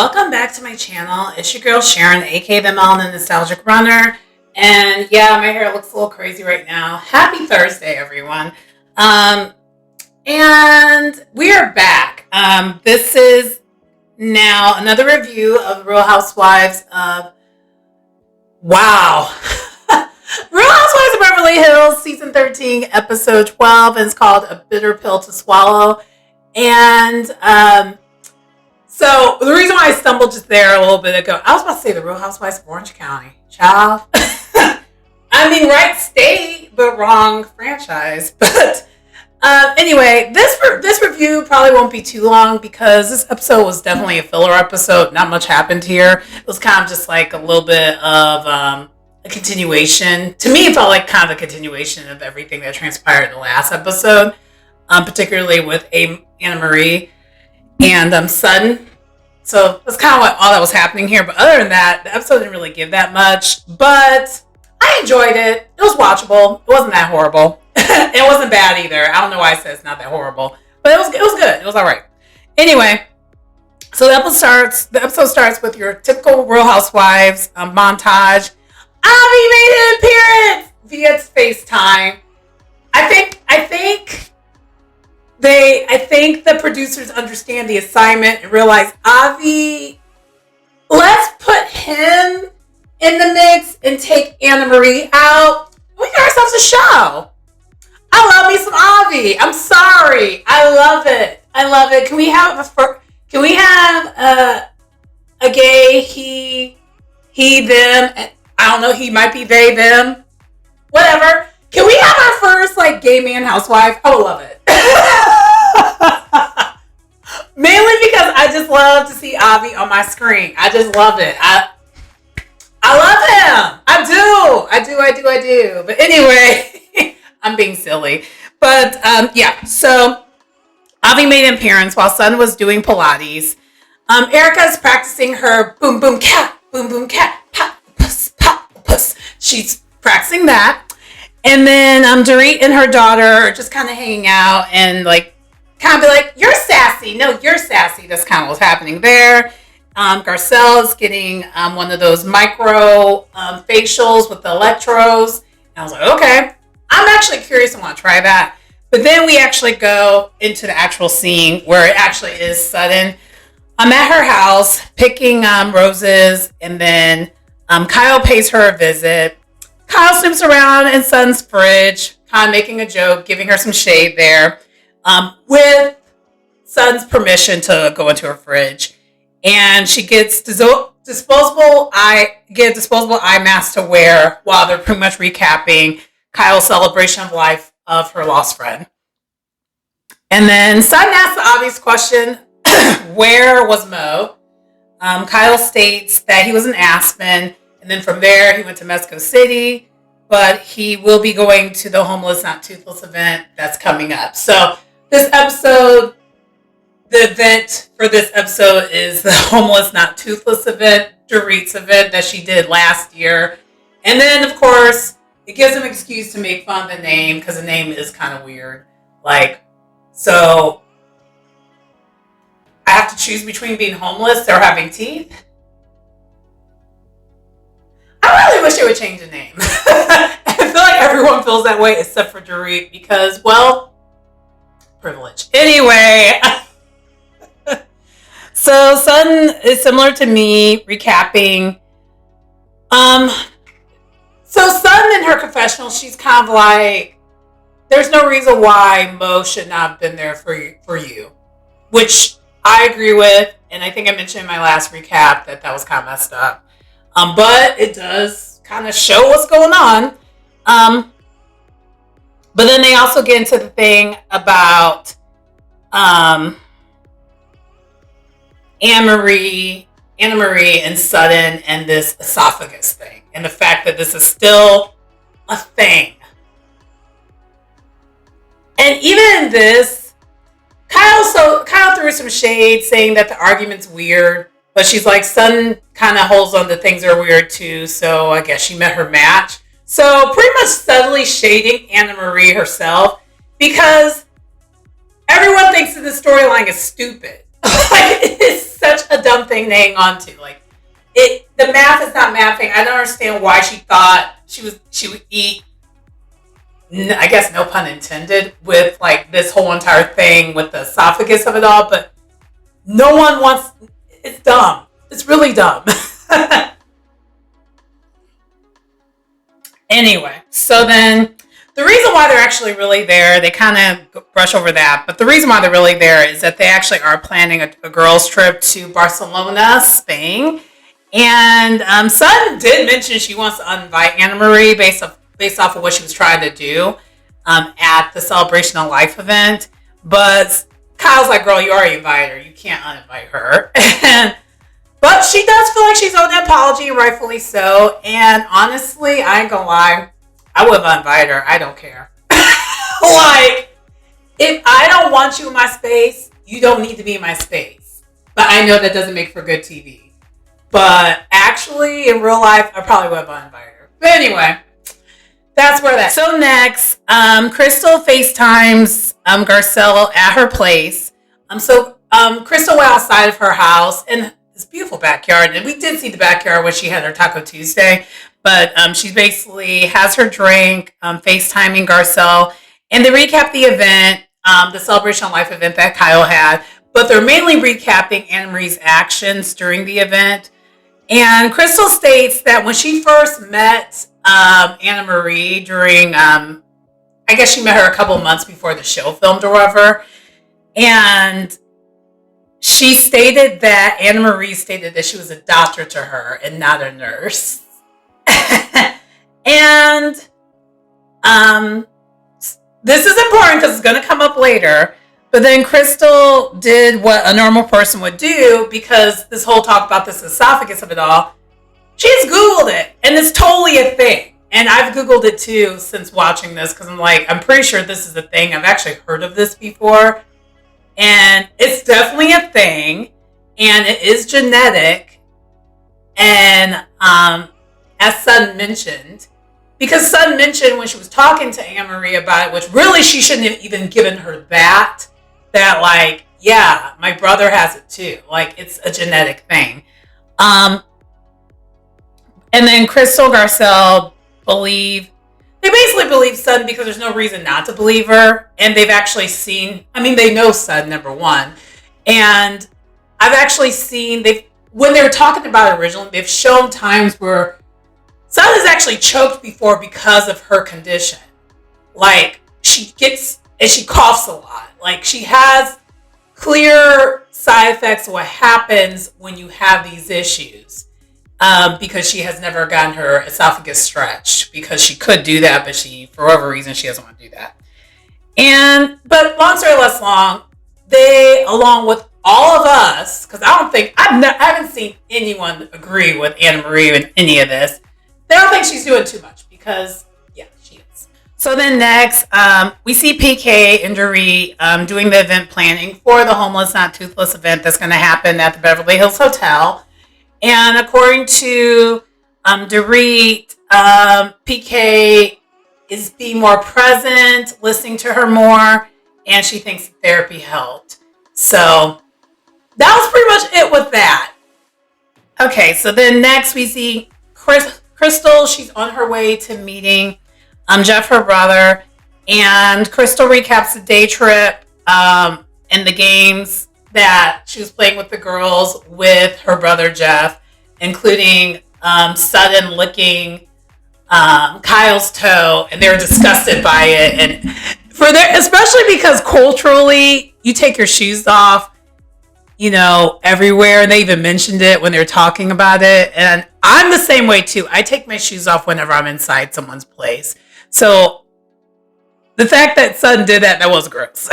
Welcome back to my channel. It's your girl Sharon, aka the Melanin Nostalgic Runner. And yeah, my hair looks a little crazy right now. Happy Thursday, everyone. And we are back. This is now another review of Real Housewives of Real Housewives of Beverly Hills, season 13, episode 12, and it's called A Bitter Pill to Swallow. And so the reason why I stumbled just there a little bit ago, I was about to say the Real Housewives of Orange County. Child. I mean, right state, but wrong franchise. But anyway, this review probably won't be too long because this episode was definitely a filler episode. Not much happened here. It was kind of just like a little bit of a continuation. To me, it felt like kind of a continuation of everything that transpired in the last episode, particularly with Annamarie and Sutton. So that's kind of all that was happening here. But other than that, the episode didn't really give that much. But I enjoyed it. It was watchable. It wasn't that horrible. It wasn't bad either. I don't know why I said it's not that horrible. But it was good. It was all right. Anyway, so the episode starts with your typical Real Housewives montage. Avi made an appearance via FaceTime. I think the producers understand the assignment and realize, Avi, let's put him in the mix and take Annamarie out. We got ourselves a show. I love me some Avi. I'm sorry. I love it. Can we have a gay he, them? I don't know. He might be they, them. Whatever. Can we have our first gay man housewife? I would love it. Mainly because I just love to see Avi on my screen. I just love it. I love him. I do. But anyway, I'm being silly. But yeah, so Avi made an appearance while Sutton was doing Pilates. Erika is practicing her boom boom cat, pop puss. She's practicing that. And then Dorit and her daughter are just kind of hanging out and kind of be like, you're sassy. No, you're sassy. That's kind of what's happening there. Garcelle is getting one of those micro facials with the electrodes. And I was like, okay. I'm actually curious. I want to try that. But then we actually go into the actual scene where it actually is Sutton. I'm at her house picking roses. And then Kyle pays her a visit. Kyle snoopes around in Sutton's fridge, kind of making a joke, giving her some shade there, with Sutton's permission to go into her fridge. And she gets disposable eye mask to wear while they're pretty much recapping Kyle's celebration of life of her lost friend. And then Sutton asks the obvious question, where was Mo? Kyle states that he was in Aspen. And then from there, he went to Mexico City, but he will be going to the Homeless Not Toothless event that's coming up. So this episode, the event for this episode is the Homeless Not Toothless event, Dorit's event that she did last year. And then, of course, it gives him an excuse to make fun of the name because the name is kind of weird. So I have to choose between being homeless or having teeth. I really wish they would change the name. I feel like everyone feels that way except for Dorit because, well, privilege. Anyway, so Sutton is similar to me, recapping. So Sutton in her confessional, she's kind of like, there's no reason why Mo should not have been there for you, which I agree with. And I think I mentioned in my last recap that was kind of messed up. But it does kind of show what's going on. But then they also get into the thing about Annamarie and Sutton and this esophagus thing. And the fact that this is still a thing. And even in this, Kyle threw some shade saying that the argument's weird. But she's like, Sutton kind of holds on to things that are weird too. So I guess she met her match. So pretty much subtly shading Annamarie herself because everyone thinks that the storyline is stupid. It is such a dumb thing to hang on to. Like, the math is not mathing. I don't understand why she thought she would eat, I guess no pun intended, with like this whole entire thing with the esophagus of it all, but no one wants, it's dumb. It's really dumb. Anyway, so then the reason why they're actually really there, they kind of brush over that, but the reason why they're really there is that they actually are planning a girls' trip to Barcelona, Spain. And Sutton did mention she wants to invite Annamarie based off of what she was trying to do at the Celebration of Life event. But Kyle's like, girl, you already invited her. You can't uninvite her. But she does feel like she's owed an apology, rightfully so. And honestly, I ain't gonna lie, I would have invited her. I don't care. Like, if I don't want you in my space, you don't need to be in my space. But I know that doesn't make for good TV. But actually, in real life, I probably would have invited her. But anyway, that's where that. So next, Crystal FaceTimes Garcelle at her place. Crystal went outside of her house in this beautiful backyard, and we did see the backyard when she had her Taco Tuesday. But she basically has her drink, FaceTiming Garcelle, and they recap the event, the Celebration of Life event that Kyle had. But they're mainly recapping Annamarie's actions during the event. And Crystal states that when she first met Annamarie during, I guess she met her a couple months before the show filmed or whatever. And she stated that Annamarie stated that she was a doctor to her and not a nurse. And this is important because it's going to come up later. But then Crystal did what a normal person would do, because this whole talk about this esophagus of it all, she's Googled it, and it's totally a thing. And I've Googled it too since watching this, because I'm pretty sure this is a thing. I've actually heard of this before. And it's definitely a thing, and it is genetic. And as Sutton mentioned, because Sutton mentioned when she was talking to Annamarie about it, which really she shouldn't have even given her that like, yeah, my brother has it too. Like, it's a genetic thing. And then Crystal, Garcelle they basically believe Sutton because there's no reason not to believe her. And they've actually seen, they know Sutton, number one. And I've actually seen, when they were talking about it originally, they've shown times where Sutton has actually choked before because of her condition. Like, she coughs a lot. Like, she has clear side effects of what happens when you have these issues. Because she has never gotten her esophagus stretched, because she could do that, but for whatever reason, she doesn't want to do that. But long story less long, they, along with all of us, because I haven't seen anyone agree with Annamarie in any of this. They don't think she's doing too much, because yeah, she is. So then next, we see PK and Dorit doing the event planning for the Homeless Not Toothless event that's going to happen at the Beverly Hills Hotel. And according to Dorit, PK is being more present, listening to her more, and she thinks therapy helped. So that was pretty much it with that. Okay, so then next we see Crystal. She's on her way to meeting Jeff, her brother, and Crystal recaps the day trip and the games that she was playing with the girls with her brother Jeff, including Sutton licking Kyle's toe, and they were disgusted by it. And especially because culturally, you take your shoes off, everywhere. And they even mentioned it when they were talking about it. And I'm the same way too. I take my shoes off whenever I'm inside someone's place. So the fact that Sutton did that was gross.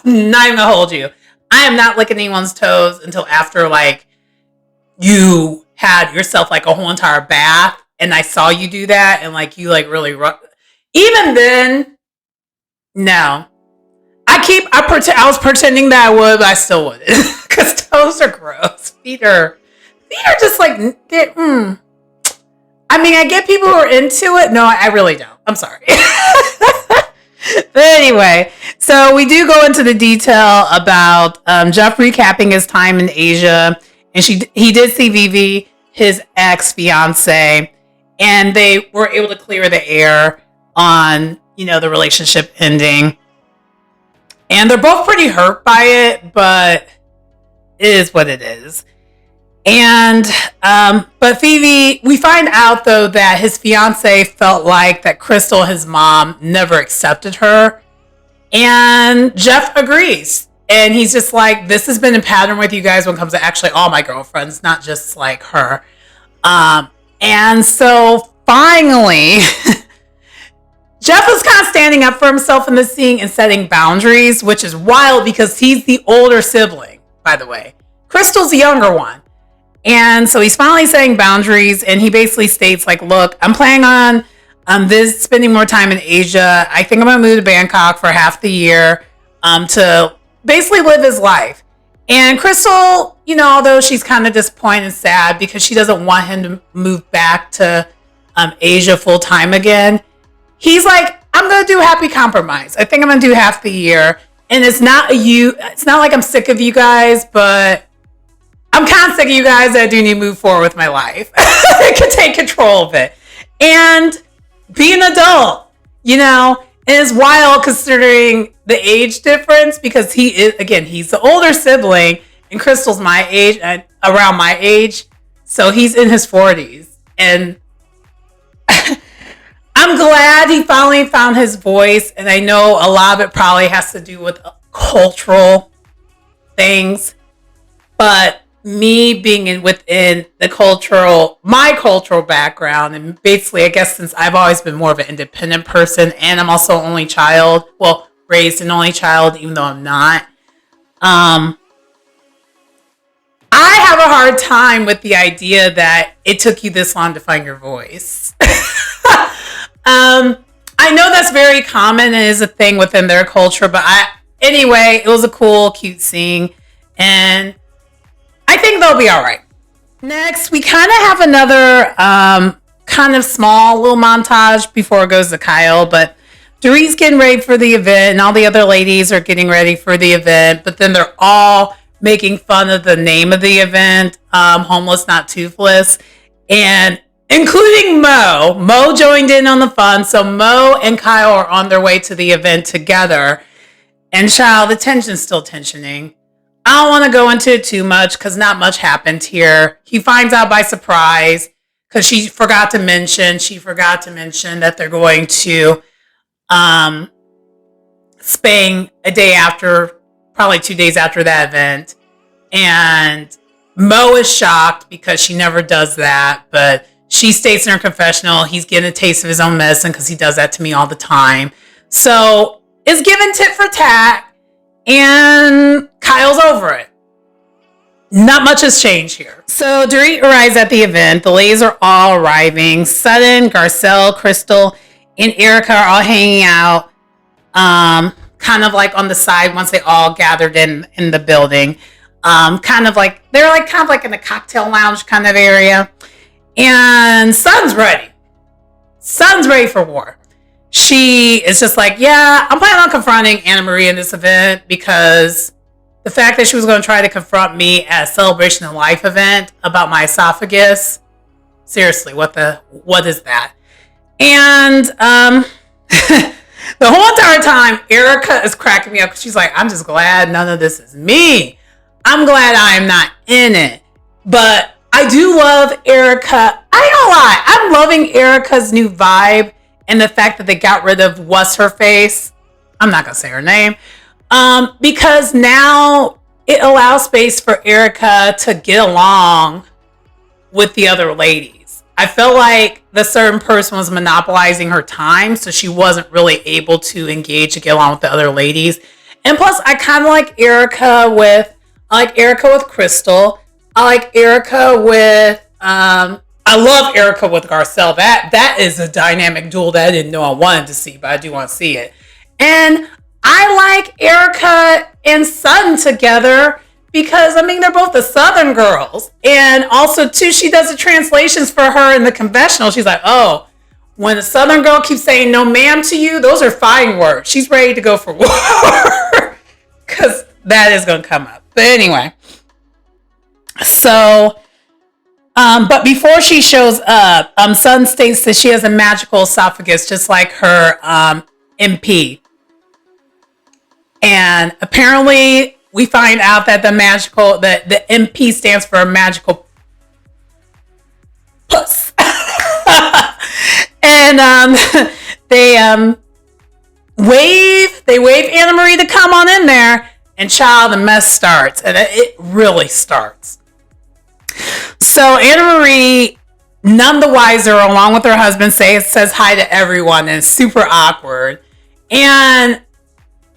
Not even gonna hold you. I am not licking anyone's toes until after, like, you had yourself, like, a whole entire bath, and I saw you do that, and, like, you, like, really... Even then, no. I was pretending that I would, but I still wouldn't. Because toes are gross. Feet are just, like... I get people who are into it. No, I really don't. I'm sorry. But anyway, so we do go into the detail about Jeff recapping his time in Asia, and he did see Vivi, his ex fiance, and they were able to clear the air on the relationship ending, and they're both pretty hurt by it, but it is what it is. And but Phoebe, we find out though that his fiance felt like that Crystal, his mom, never accepted her, and Jeff agrees, and he's just like, this has been a pattern with you guys when it comes to actually all my girlfriends, not just like her. And so finally, Jeff was kind of standing up for himself in this scene and setting boundaries, which is wild because he's the older sibling, by the way. Crystal's the younger one. And so he's finally setting boundaries, and he basically states like, look, I'm planning on spending more time in Asia. I think I'm going to move to Bangkok for half the year to basically live his life. And Crystal, although she's kind of disappointed and sad because she doesn't want him to move back to Asia full time again, he's like, I'm going to do a happy compromise. I think I'm going to do half the year. And it's not like I'm sick of you guys, but I'm kind of sick of you guys. I do need to move forward with my life. I can take control of it and be an adult, and it's wild considering the age difference because he's the older sibling and Crystal's my age and around my age. So he's in his 40s, and I'm glad he finally found his voice. And I know a lot of it probably has to do with cultural things, but me being within my cultural background, and basically, I guess since I've always been more of an independent person, and I'm also an only child, raised an only child, even though I'm not, I have a hard time with the idea that it took you this long to find your voice. I know that's very common and is a thing within their culture, but anyway, it was a cool, cute scene, and I think they'll be all right. Next, we kind of have another kind of small little montage before it goes to Kyle, but Dorit's getting ready for the event, and all the other ladies are getting ready for the event, but then they're all making fun of the name of the event, Homeless Not Toothless, and including Mo. Mo joined in on the fun, so Mo and Kyle are on their way to the event together, and child, the tension's still tensioning. I don't want to go into it too much because not much happened here. He finds out by surprise because she forgot to mention that they're going to Spain a day after, probably 2 days after that event. And Mo is shocked because she never does that, but she states in her confessional he's getting a taste of his own medicine because he does that to me all the time. So it's given tit for tat. And Kyle's over it. Not much has changed here. So Dorit arrives at the event. The ladies are all arriving. Sutton, Garcelle, Crystal, and Erika are all hanging out, kind of like on the side once they all gathered in the building. Kind of like in a cocktail lounge kind of area. And Sutton's ready. Sutton's ready for war. She is just like, yeah, I'm planning on confronting Annamarie in this event because the fact that she was going to try to confront me at a Celebration of Life event about my esophagus. Seriously, what is that? And the whole entire time, Erika is cracking me up because she's like, I'm just glad none of this is me. I'm glad I am not in it. But I do love Erika. I ain't gonna lie. I'm loving Erika's new vibe. And the fact that they got rid of what's her face, I'm not going to say her name, because now it allows space for Erika to get along with the other ladies. I felt like the certain person was monopolizing her time, so she wasn't really able to engage and get along with the other ladies. And plus, I kind of like Erika with Crystal. I like Erika with I love Erika with Garcelle. That is a dynamic duel that I didn't know I wanted to see, but I do want to see it. And I like Erika and Sutton together because, they're both the Southern girls. And also, too, she does the translations for her in the confessional. She's like, oh, when a Southern girl keeps saying no ma'am to you, those are fighting words. She's ready to go for war. Because that is going to come up. But anyway. So, but before she shows up, Sutton states that she has a magical esophagus, just like her MP. And apparently, we find out that the MP stands for magical puss. And they wave Annamarie to come on in there, and child, the mess starts, and it really starts. So Annamarie, none the wiser, along with her husband, says hi to everyone, and it's super awkward. And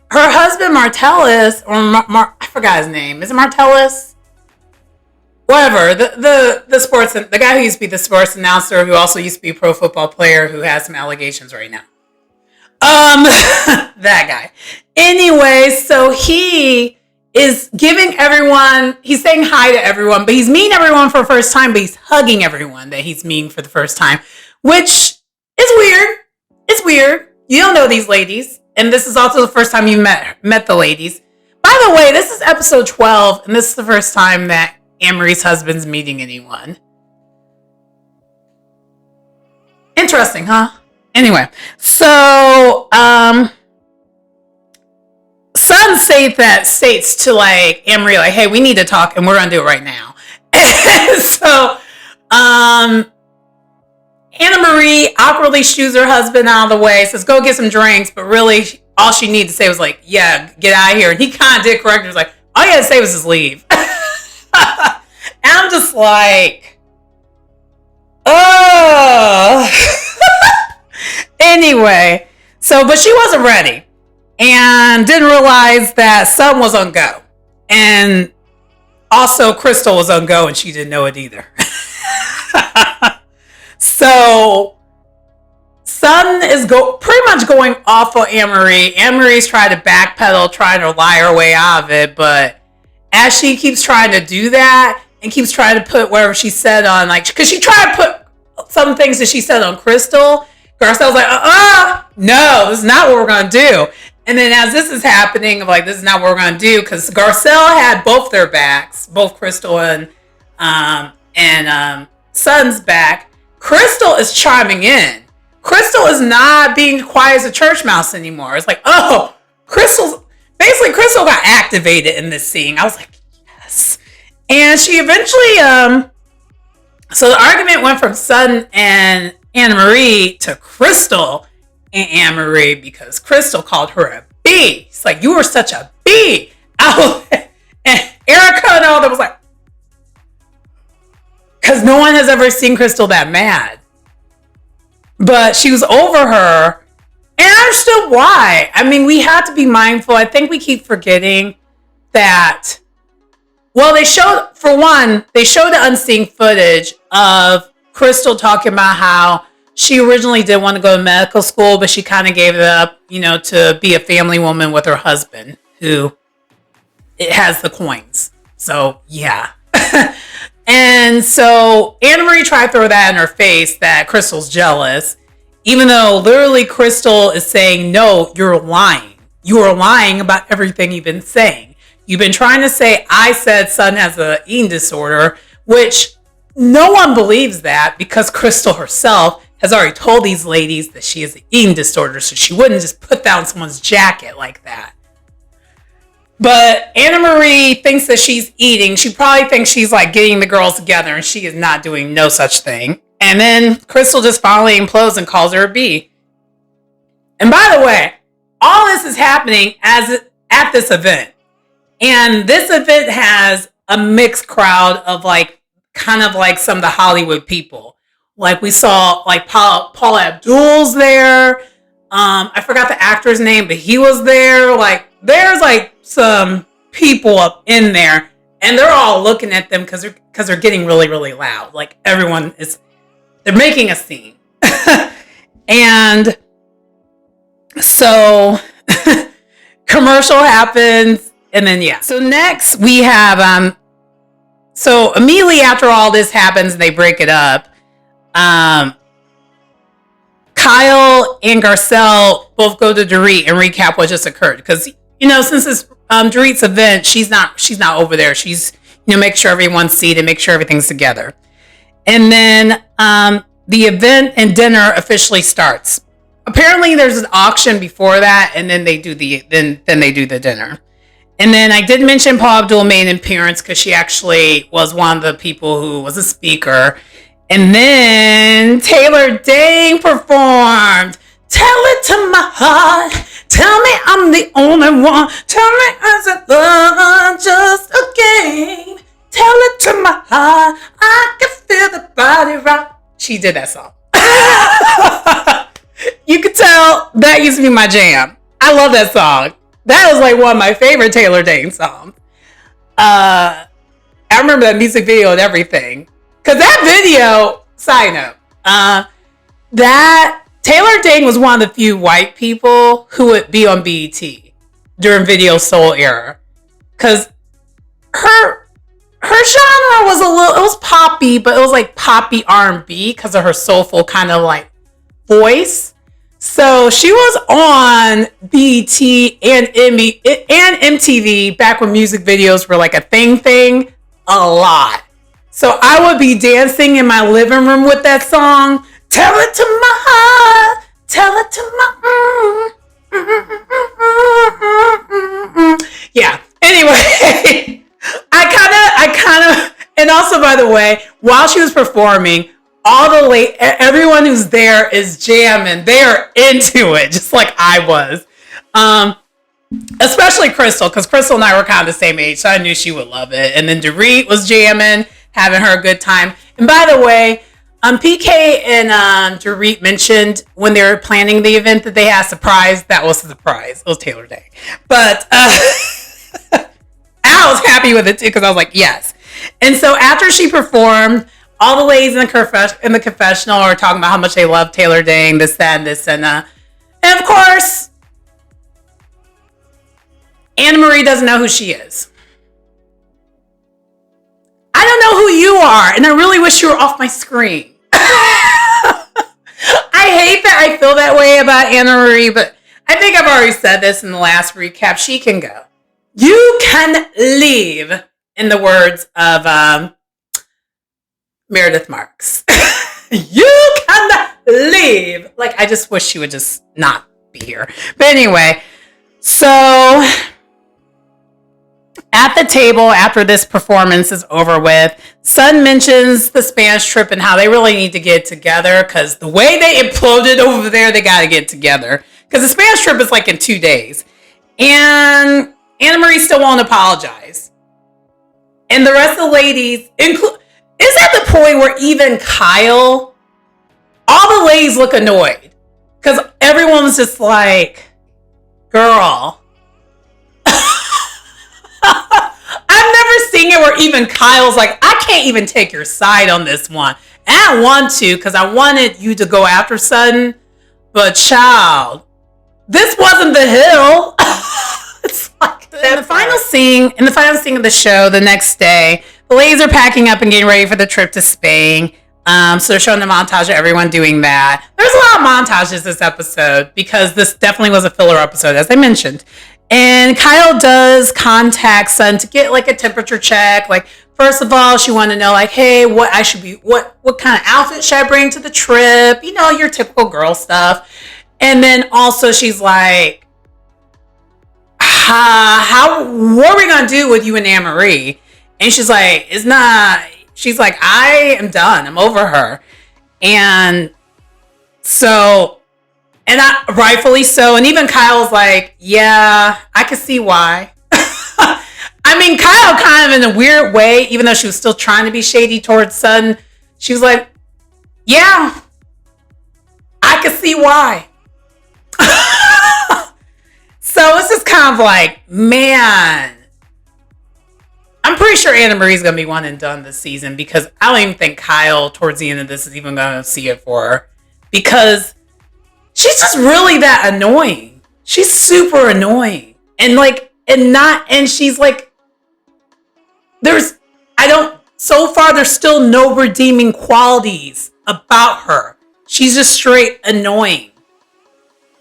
her husband Martellus, or I forgot his name. Is it Martellus? Whatever. The sports, the guy who used to be the sports announcer, who also used to be a pro football player, who has some allegations right now. That guy. Anyway, so he is giving everyone, he's saying hi to everyone, but he's meeting everyone for the first time, but he's hugging everyone that he's meeting for the first time, which is weird. It's weird. You don't know these ladies. And this is also the first time you met the ladies. By the way, this is episode 12, and this is the first time that Annamarie's husband's meeting anyone. Interesting, huh? Anyway, so Sutton states to like Annamarie, like, hey, we need to talk, and we're gonna do it right now. And so Annamarie awkwardly shoos her husband out of the way, says, go get some drinks, but really all she needed to say was like, yeah, get out of here. And he kind of did correct her. He was like, all you had to say was just leave. And I'm just like, oh. Anyway, so, but she wasn't ready and didn't realize that Sutton was on go. And also Crystal was on go, and she didn't know it either. So Sutton is pretty much going off of Annamarie. Annamarie's trying to backpedal, trying to lie her way out of it. But as she keeps trying to do that and keeps trying to put whatever she said on, like, because she tried to put some things that she said on Crystal, Garcelle's like, no, this is not what we're going to do. And then as this is happening, I'm like, this is not what we're going to do, because Garcelle had both their backs, both Crystal and Sutton's back. Crystal is chiming in. Crystal is not being quiet as a church mouse anymore. It's like, oh, Crystal got activated in this scene. I was like, yes. And she eventually, so the argument went from Sutton and Annamarie to Crystal and Annamarie, because Crystal called her a B. It's like, you were such a B. And Erika and all that was like, because no one has ever seen Crystal that mad. But she was over her. And I understood why. I mean, we have to be mindful. I think we keep forgetting that, well, they showed the unseen footage of Crystal talking about how she originally did want to go to medical school, but she kind of gave it up, to be a family woman with her husband, who it has the coins. So, yeah. And so Annamarie tried to throw that in her face, that Crystal's jealous, even though literally Crystal is saying, no, you're lying. You are lying about everything you've been saying. You've been trying to say I said Sutton has an eating disorder, which no one believes that, because Crystal herself has already told these ladies that she has an eating disorder, so she wouldn't just put down someone's jacket like that. But Annamarie thinks that she's eating. She probably thinks she's like getting the girls together, and she is not doing no such thing. And then Crystal just finally implodes and calls her a B. And by the way, all this is happening at this event. And this event has a mixed crowd of kind of like some of the Hollywood people. Like we saw like Paul Abdul's there. I forgot the actor's name, but he was there. Like there's like some people up in there, and they're all looking at them because they're getting really, really loud. Like they're making a scene. And so commercial happens, and then yeah. So next we have so immediately after all this happens, they break it up. Kind Kyle and Garcelle both go to Dorit and recap what just occurred. Because, since it's Dorit's event, she's not over there. She's, make sure everyone's seated, make sure everything's together. And then the event and dinner officially starts. Apparently there's an auction before that, and then they do the dinner. And then I did mention Paula Abdul made an appearance because she actually was one of the people who was a speaker. And then Taylor Dayne performed. Tell it to my heart. Tell me I'm the only one. Tell me is it love just a game? Tell it to my heart. I can feel the body rock. She did that song. You could tell that used to be my jam. I love that song. That was like one of my favorite Taylor Dayne songs. I remember that music video and everything. Because that video, side note, that Taylor Dayne was one of the few white people who would be on BET during Video Soul era. Because her genre was it was poppy, but it was like poppy R&B because of her soulful kind of like voice. So she was on BET and MTV back when music videos were like a thing a lot. So I would be dancing in my living room with that song. Tell it to my heart. Tell it to my yeah. Anyway, I kind of, and also by the way, while she was performing, everyone who's there is jamming. They are into it, just like I was. Especially Crystal, because Crystal and I were kind of the same age, so I knew she would love it. And then Dorit was jamming, having her a good time. And by the way, PK and Dorit mentioned when they were planning the event that they had a surprise. That was a surprise. It was Taylor Dayne. But I was happy with it too, because I was like, yes. And so after she performed, all the ladies in the confessional are talking about how much they love Taylor Dayne, this, that, and this, and of course, Annamarie doesn't know who she is. I don't know who you are, and I really wish you were off my screen. I hate that I feel that way about Annamarie, but I think I've already said this in the last recap. She can go. You can leave, in the words of Meredith Marks. You can leave. Like, I just wish she would just not be here. But anyway, so at the table after this performance is over with, Sutton mentions the Spanish trip and how they really need to get together because the way they imploded over there, they got to get together. Because the Spanish trip is like in 2 days. And Annamarie still won't apologize. And the rest of the ladies, is at the point where even Kyle, all the ladies look annoyed. Because everyone's just like, girl. I've never seen it where even Kyle's like, I can't even take your side on this one. And I want to, because I wanted you to go after Sutton. But child, this wasn't the hill. It's like in the final scene of the show, the next day, the ladies are packing up and getting ready for the trip to Spain. So they're showing the montage of everyone doing that. There's a lot of montages this episode because this definitely was a filler episode, as I mentioned. And Kyle does contact Sutton to get like a temperature check. Like, first of all, she wanted to know, like, hey, what kind of outfit should I bring to the trip? You know, your typical girl stuff. And then also she's like, what are we gonna do with you and Annamarie? And she's like, I am done. I'm over her. And so, rightfully so. And even Kyle's like, yeah, I can see why. I mean, Kyle kind of in a weird way, even though she was still trying to be shady towards Sutton, she was like, yeah, I can see why. So it's just kind of like, man, I'm pretty sure Annamarie's going to be one and done this season because I don't even think Kyle towards the end of this is even going to see it for her because she's just really that annoying. She's super annoying. And she's like, so far there's still no redeeming qualities about her. She's just straight annoying.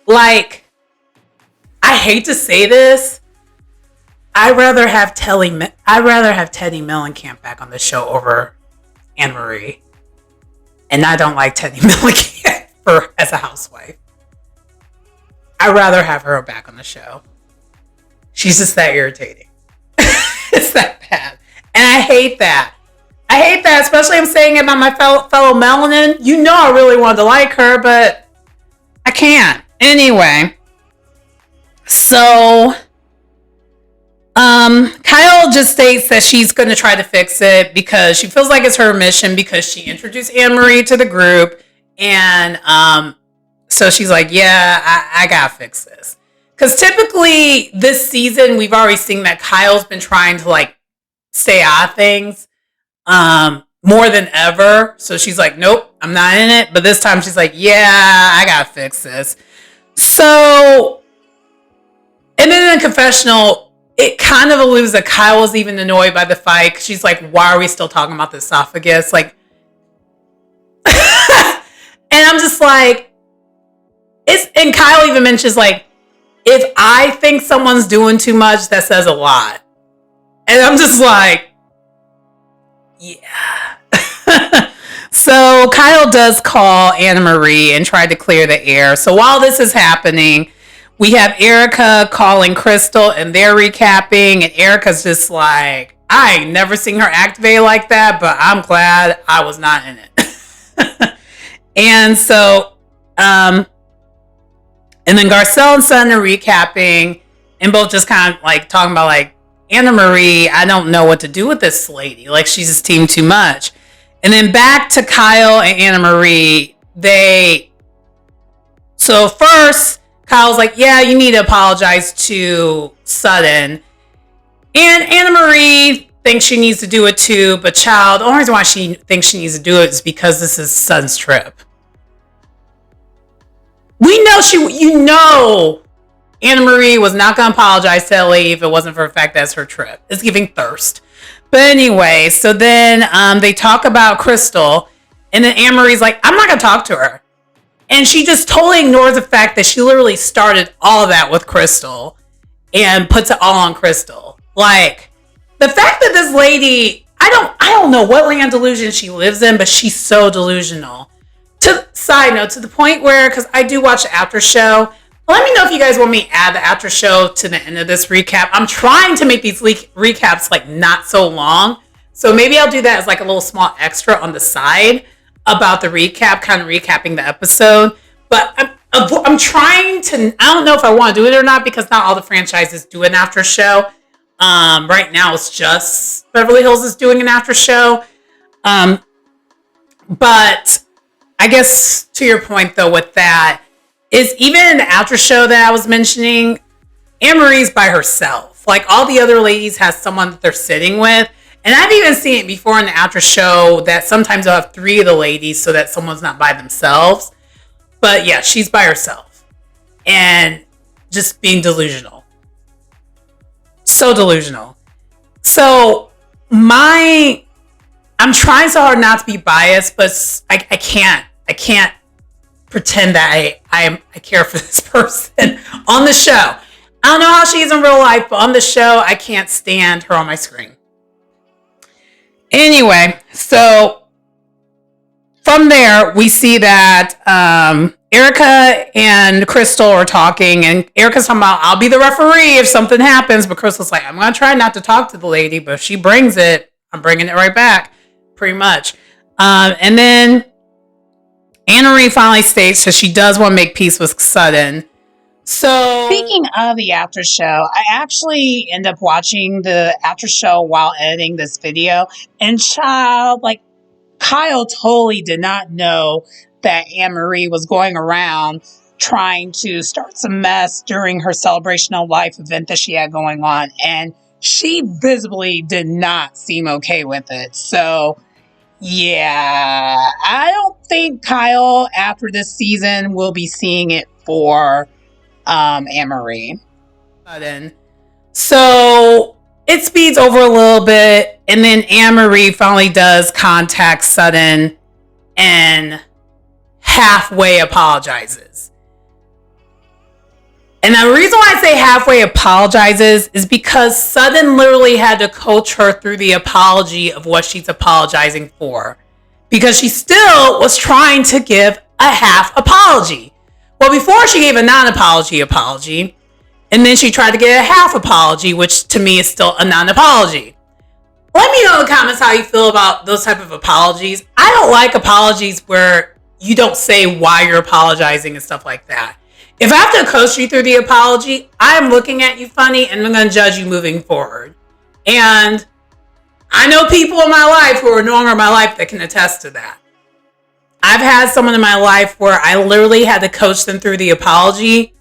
Like, I hate to say this. I'd rather have Teddy Mellencamp back on the show over Annamarie. And I don't like Teddy Mellencamp as a housewife. I'd rather have her back on the show. She's just that irritating. It's that bad. And I hate that. I hate that, especially I'm saying it about my fellow melanin. You know I really wanted to like her, but I can't. Anyway. So, Kyle just states that she's going to try to fix it because she feels like it's her mission because she introduced Annamarie to the group. And so she's like, yeah, I got to fix this. Because typically this season, we've already seen that Kyle's been trying to like stay out of things more than ever. So she's like, nope, I'm not in it. But this time she's like, yeah, I got to fix this. So, and then in the confessional, it kind of alludes that Kyle was even annoyed by the fight. She's like, why are we still talking about the esophagus? Like, and I'm just like, and Kyle even mentions like, if I think someone's doing too much, that says a lot. And I'm just like, yeah. So Kyle does call Annamarie and try to clear the air. So while this is happening, we have Erika calling Crystal and they're recapping. And Erika's just like, I ain't never seen her activate like that, but I'm glad I was not in it. And so, and then Garcelle and Sutton are recapping and both just kind of like talking about like, Annamarie, I don't know what to do with this lady. Like, she's just teamed too much. And then back to Kyle and Annamarie. So first, Kyle's like, yeah, you need to apologize to Sutton. And Annamarie thinks she needs to do it too. But child, the only reason why she thinks she needs to do it is because this is Sutton's trip. We know Annamarie was not going to apologize to Ellie if it wasn't for the fact that's her trip. It's giving thirst. But anyway, so then they talk about Crystal. And then Annemarie's like, I'm not going to talk to her. And she just totally ignores the fact that she literally started all of that with Crystal. And puts it all on Crystal. Like, the fact that this lady, I don't know what land delusion she lives in, but she's so delusional. Side note, to the point where, because I do watch the after show, let me know if you guys want me to add the after show to the end of this recap. I'm trying to make these recaps like not so long. So maybe I'll do that as like a little small extra on the side about the recap, kind of recapping the episode. But I'm trying to, I don't know if I want to do it or not because not all the franchises do an after show. Right now it's just Beverly Hills is doing an after show. But I guess to your point though with that, is even in the after show that I was mentioning, Annemarie's by herself. Like all the other ladies has someone that they're sitting with. And I've even seen it before in the after show that sometimes they'll have three of the ladies so that someone's not by themselves. But yeah, she's by herself. And just being delusional. So delusional. So I'm trying so hard not to be biased, but I can't pretend that I care for this person on the show. I don't know how she is in real life, but on the show, I can't stand her on my screen. Anyway, so from there, we see that Erika and Crystal are talking, and Erika's talking about, I'll be the referee if something happens, but Crystal's like, I'm going to try not to talk to the lady, but if she brings it, I'm bringing it right back, pretty much. And then Annamarie finally states that she does want to make peace with Sutton. So, speaking of the after show, I actually end up watching the after show while editing this video. And child, like, Kyle totally did not know that Annamarie was going around trying to start some mess during her celebration of life event that she had going on. And she visibly did not seem okay with it. So, yeah, I don't think Kyle after this season will be seeing it for Annamarie. So it speeds over a little bit, and then Annamarie finally does contact Sutton and halfway apologizes. And the reason why I say halfway apologizes is because Sutton literally had to coach her through the apology of what she's apologizing for. Because she still was trying to give a half apology. Well, before she gave a non-apology apology, and then she tried to get a half apology, which to me is still a non-apology. Let me know in the comments how you feel about those type of apologies. I don't like apologies where you don't say why you're apologizing and stuff like that. If I have to coach you through the apology, I'm looking at you funny and I'm going to judge you moving forward. And I know people in my life who are no longer in my life that can attest to that. I've had someone in my life where I literally had to coach them through the apology.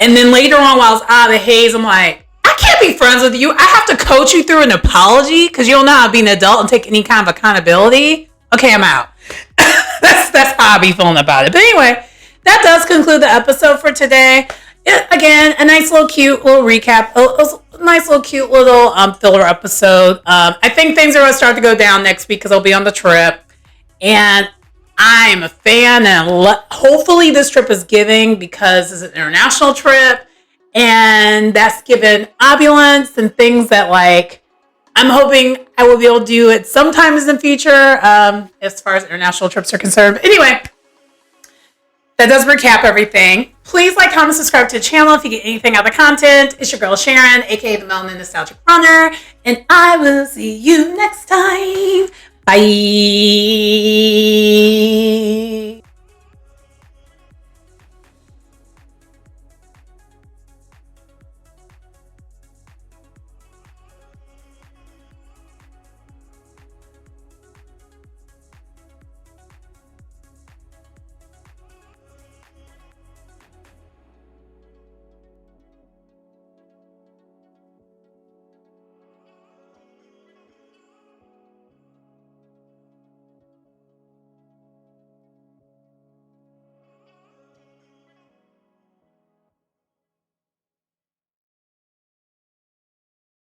And then later on, while I was out of the haze, I'm like, I can't be friends with you. I have to coach you through an apology because you don't know how to be an adult and take any kind of accountability. Okay, I'm out. That's how I be feeling about it. But anyway, that does conclude the episode for today. Again, a nice little cute little recap. A nice little cute little filler episode. I think things are going to start to go down next week because I'll be on the trip. And I'm a fan, and hopefully this trip is giving because it's an international trip. And that's given opulence and things that like I'm hoping I will be able to do it sometimes in the future as far as international trips are concerned. But anyway, that does recap everything. Please like, comment, subscribe to the channel if you get anything out of the content. It's your girl Sharon, aka the Melanin Nostalgic Runner, and I will see you next time. Bye.